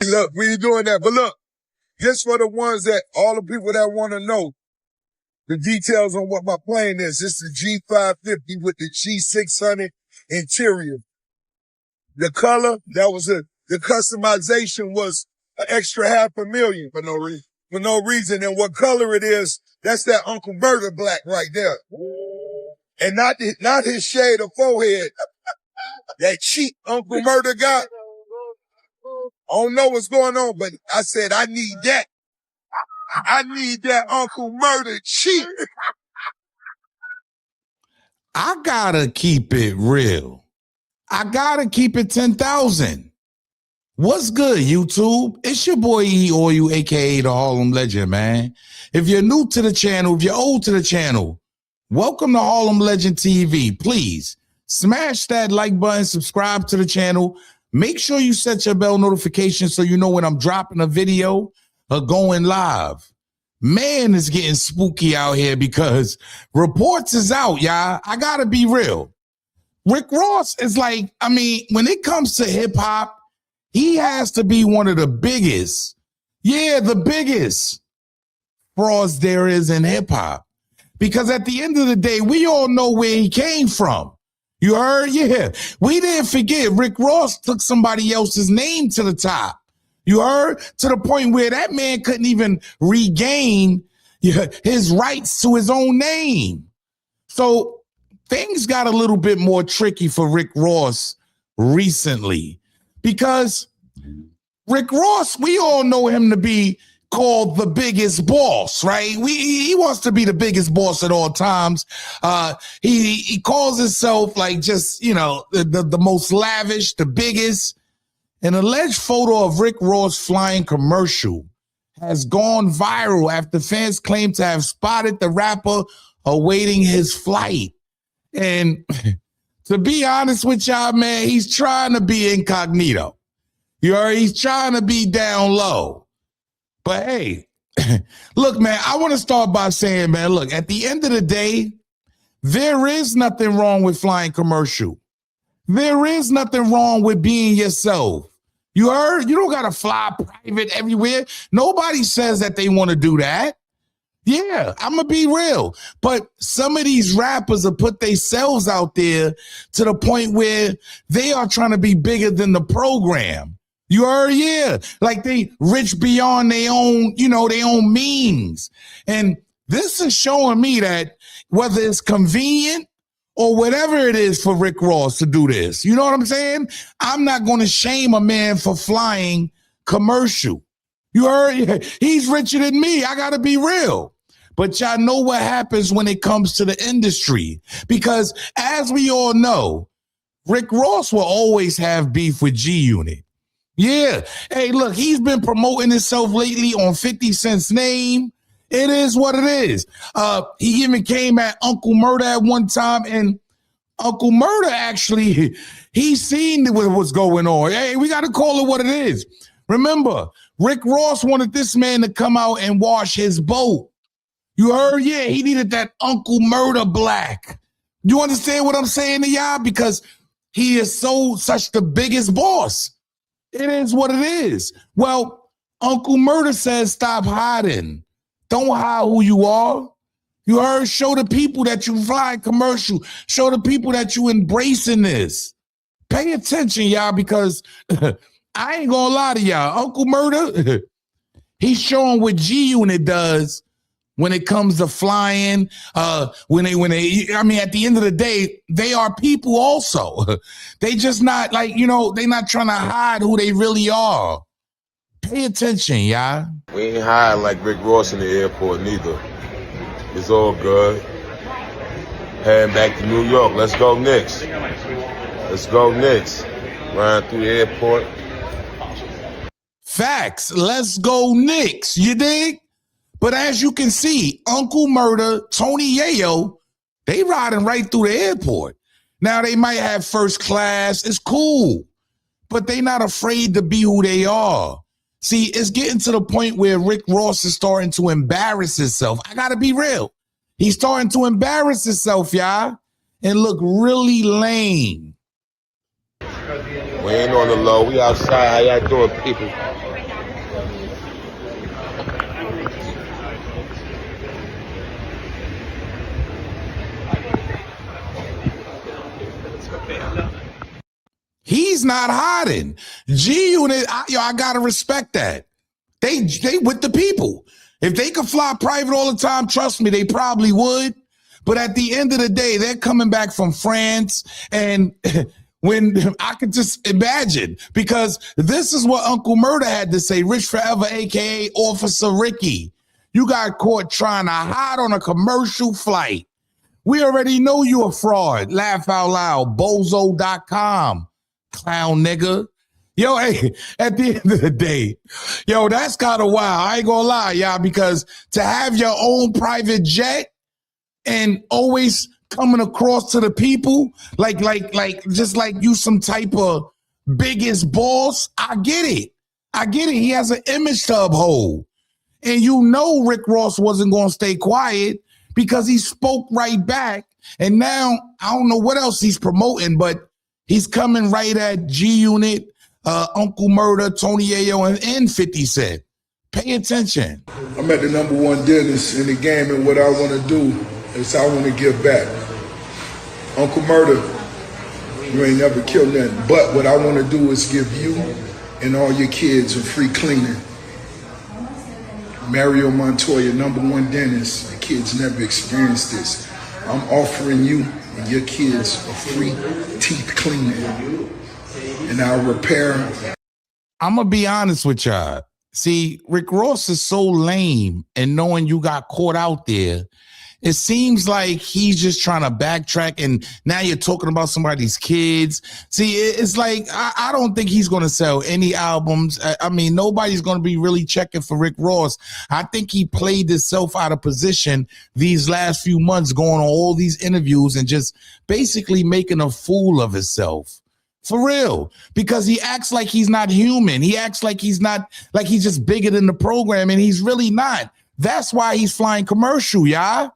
Look, we ain't doing that. But look, just for the ones that, all the people that want to know the details on what my plane is. This is the G550 with the G600 interior. The color, the customization was an extra $500,000 for no reason. For no reason. And what color it is, that's that Uncle Murda black right there. And not his shade of forehead. That cheap Uncle Murda got. I don't know what's going on, but I said, I need that. I need that Uncle Murda cheap. I gotta keep it real. I gotta keep it 10,000. What's good, YouTube? It's your boy E or you, aka the Harlem Legend, man. If you're new to the channel, if you're old to the channel, welcome to Harlem Legend TV. Please smash that like button, subscribe to the channel. Make sure you set your bell notification so you know when I'm dropping a video or going live. Man, it's getting spooky out here because reports is out, y'all. I gotta be real. Rick Ross is like, I mean, when it comes to hip hop, he has to be one of the biggest, the biggest frauds there is in hip hop. Because at the end of the day, we all know where he came from. You heard? Yeah. We didn't forget Rick Ross took somebody else's name to the top. You heard? To the point where that man couldn't even regain his rights to his own name. So things got a little bit more tricky for Rick Ross recently because Rick Ross, we all know him to be called the biggest boss, right? He wants to be the biggest boss at all times. He calls himself like just, the most lavish, the biggest. An alleged photo of Rick Ross flying commercial has gone viral after fans claim to have spotted the rapper awaiting his flight. And to be honest with y'all, man, he's trying to be incognito. He's trying to be down low. But hey, look, man, I want to start by saying, man, look, at the end of the day, there is nothing wrong with flying commercial. There is nothing wrong with being yourself. You heard? You don't got to fly private everywhere. Nobody says that they want to do that. Yeah, I'm going to be real. But some of these rappers have put themselves out there to the point where they are trying to be bigger than the program. You heard? Yeah. Like they rich beyond their own, their own means. And this is showing me that whether it's convenient or whatever it is for Rick Ross to do this, you know what I'm saying? I'm not going to shame a man for flying commercial. You heard? He's richer than me. I got to be real. But y'all know what happens when it comes to the industry. Because as we all know, Rick Ross will always have beef with G-Unit. Yeah. Hey, look, he's been promoting himself lately on 50 Cent's name. It is what it is. He even came at Uncle Murda at one time, and Uncle Murda actually, he seen what was going on. Hey, we got to call it what it is. Remember, Rick Ross wanted this man to come out and wash his boat. You heard? Yeah, he needed that Uncle Murda black. You understand what I'm saying to y'all? Because he is such the biggest boss. It is what it is. Well, Uncle Murda says stop hiding. Don't hide who you are. You heard? Show the people that you fly commercial. Show the people that you embracing this. Pay attention, y'all, because I ain't gonna lie to y'all. Uncle Murda, he's showing what G-Unit does when it comes to flying. At the end of the day, they are people also. They just not like, they not trying to hide who they really are. Pay attention, y'all. We ain't hiding like Rick Ross in the airport neither. It's all good. Heading back to New York. Let's go Knicks. Let's go Knicks. Riding through the airport. Facts. Let's go Knicks. You dig? But as you can see, Uncle Murda, Tony Yayo, they riding right through the airport. Now they might have first class. It's cool. But they not afraid to be who they are. See, it's getting to the point where Rick Ross is starting to embarrass himself. I got to be real. He's starting to embarrass himself, y'all, and look really lame. We ain't on the low. We outside. How y'all doing, people? He's not hiding. G-Unit, I gotta respect that. They with the people. If they could fly private all the time, trust me, they probably would. But at the end of the day, they're coming back from France, and when I could just imagine, because this is what Uncle Murda had to say, Rich Forever, aka Officer Ricky. You got caught trying to hide on a commercial flight. We already know you a fraud. Laugh out loud. Bozo.com. Clown nigga. Yo, hey, at the end of the day, yo, that's kind of wild. I ain't gonna lie, y'all, because to have your own private jet and always coming across to the people like just like you some type of biggest boss, I get it. He has an image to uphold. And you know Rick Ross wasn't gonna stay quiet because he spoke right back. And now I don't know what else he's promoting, but he's coming right at G-Unit, Uncle Murda, Tony Yayo, and 50 Cent. Pay attention. I'm at the #1 dentist in the game, and what I want to do is I want to give back. Uncle Murda, you ain't never killed nothing, but what I want to do is give you and all your kids a free cleaning. Mario Montoya, #1 dentist. The kids never experienced this. I'm offering you and your kids a free teeth cleaning, and I'll repair. I'm going to be honest with y'all. See, Rick Ross is so lame, and knowing you got caught out there, it seems like he's just trying to backtrack, and now you're talking about somebody's kids. See, it's like, I don't think he's going to sell any albums. I mean, nobody's going to be really checking for Rick Ross. I think he played himself out of position these last few months, going on all these interviews and just basically making a fool of himself. For real, because he acts like he's not human. He acts like he's not, like he's just bigger than the program, and he's really not. That's why he's flying commercial, y'all.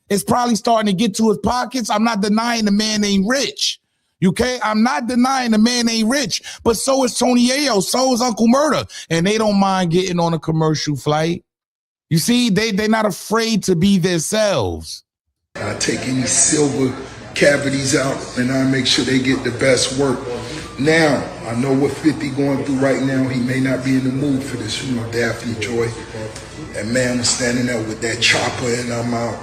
It's probably starting to get to his pockets. I'm not denying the man ain't rich. Okay? I'm not denying the man ain't rich, but so is Tony Yayo, so is Uncle Murda, and they don't mind getting on a commercial flight. You see, they're not afraid to be themselves. I take any silver cavities out, and I make sure they get the best work. Now, I know what 50 going through right now. He may not be in the mood for this, you know, Daphne Joy. That man was standing there with that chopper, and I'm out.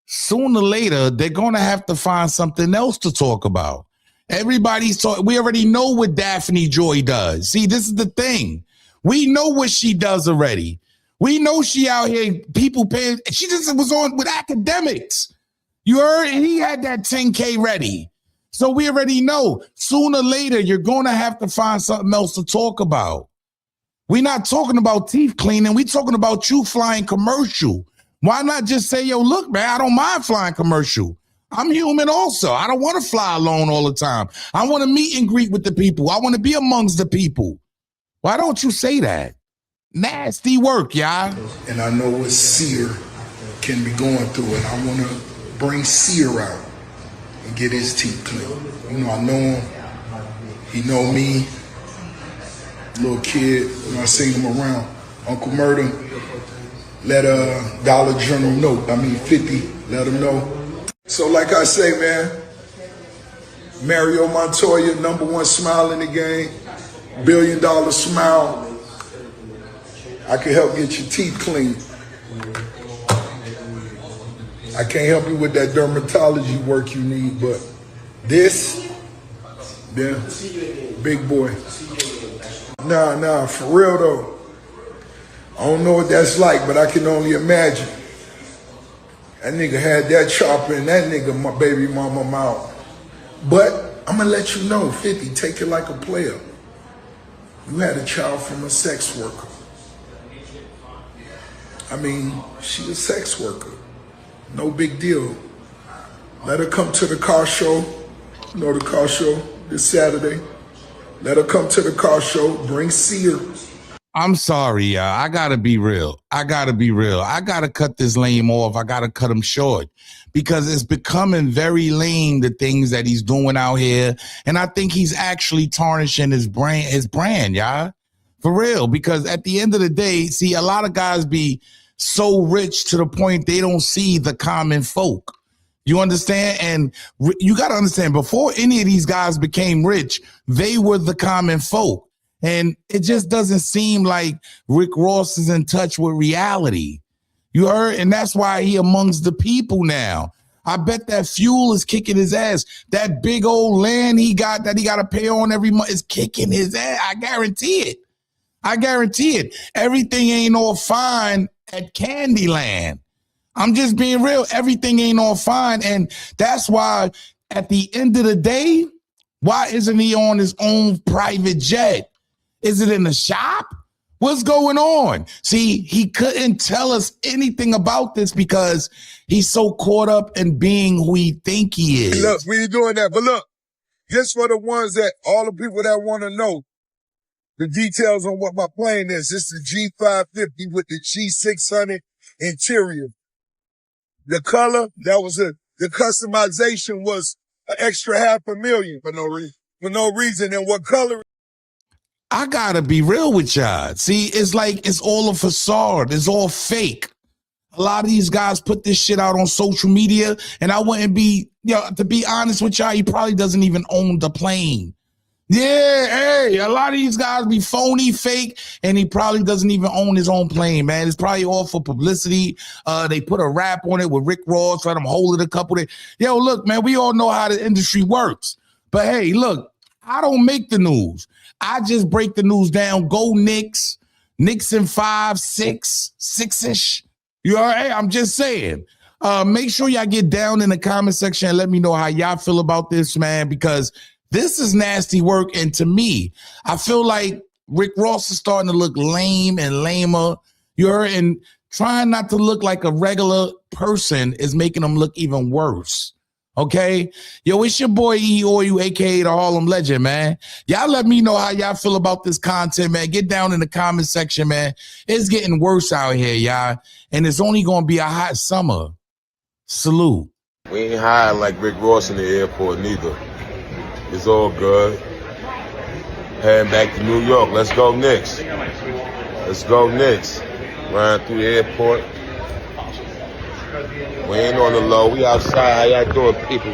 Sooner or later, they're going to have to find something else to talk about. Everybody's talking. We already know what Daphne Joy does. See, this is the thing. We know what she does already. We know she out here, people paying. She just was on with academics. You heard? And he had that 10K ready. So we already know sooner or later, you're going to have to find something else to talk about. We're not talking about teeth cleaning. We're talking about you flying commercial. Why not just say, yo, look, man, I don't mind flying commercial. I'm human also. I don't want to fly alone all the time. I want to meet and greet with the people. I want to be amongst the people. Why don't you say that? Nasty work, y'all. And I know what Seer can be going through, and I want to bring Seer out and get his teeth clean. You know, I know him. He know me. Little kid, you know, I seen him around. Uncle Murda, let Dollar General know. 50, let him know. So like I say, man, Mario Montoya, #1 smile in the game, $1 billion smile. I can help get your teeth clean. I can't help you with that dermatology work you need, but this, yeah, big boy. Nah, for real though. I don't know what that's like, but I can only imagine. That nigga had that chopper and that nigga, my baby mama mouth. But I'm gonna let you know, 50, take it like a player. You had a child from a sex worker. I mean, she a sex worker. No big deal. Let her come to the car show. You know the car show this Saturday. Let her come to the car show. Bring Seer. I'm sorry, y'all. I gotta be real. I gotta cut this lame off. I gotta cut him short because it's becoming very lame, the things that he's doing out here. And I think he's actually tarnishing his brand, y'all. For real, because at the end of the day, see, a lot of guys be so rich to the point they don't see the common folk. You understand? And you got to understand, before any of these guys became rich, they were the common folk. And it just doesn't seem like Rick Ross is in touch with reality. You heard? And that's why he amongst the people now. I bet that fuel is kicking his ass. That big old land he got that he got to pay on every month is kicking his ass. I guarantee it. I guarantee it. Everything ain't all fine at Candyland. I'm just being real. Everything ain't all fine. And that's why at the end of the day, why isn't he on his own private jet? Is it in the shop? What's going on? See, he couldn't tell us anything about this because he's so caught up in being who he think he is. Look, we ain't doing that. But look, just for the ones that, all the people that want to know the details on what my plane is, it's the G550 with the G600 interior. The color, the customization was an extra $500,000 for no reason. For no reason. And what color? I gotta be real with y'all. See, it's like it's all a facade. It's all fake. A lot of these guys put this shit out on social media, and I wouldn't be, to be honest with y'all, he probably doesn't even own the plane. Yeah, hey, a lot of these guys be phony, fake, and he probably doesn't even own his own plane, man. It's probably all for publicity. They put a rap on it with Rick Ross, let him hold it a couple days. Yo, look, man, we all know how the industry works. But hey, look, I don't make the news. I just break the news down. Go Knicks. Knicks in 5, 6, 6-ish. You all right? I'm just saying. Make sure y'all get down in the comment section and let me know how y'all feel about this, man, because this is nasty work. And to me, I feel like Rick Ross is starting to look lame and lamer. You heard? And trying not to look like a regular person is making him look even worse. Okay? Yo, it's your boy E-Oyu, a.k.a. the Harlem Legend, man. Y'all let me know how y'all feel about this content, man. Get down in the comment section, man. It's getting worse out here, y'all. And it's only going to be a hot summer. Salute. We ain't hiding like Rick Ross in the airport, neither. It's all good. Heading back to New York. Let's go Knicks. Let's go Knicks. Riding through the airport. We ain't on the low. We outside. How y'all doing, people?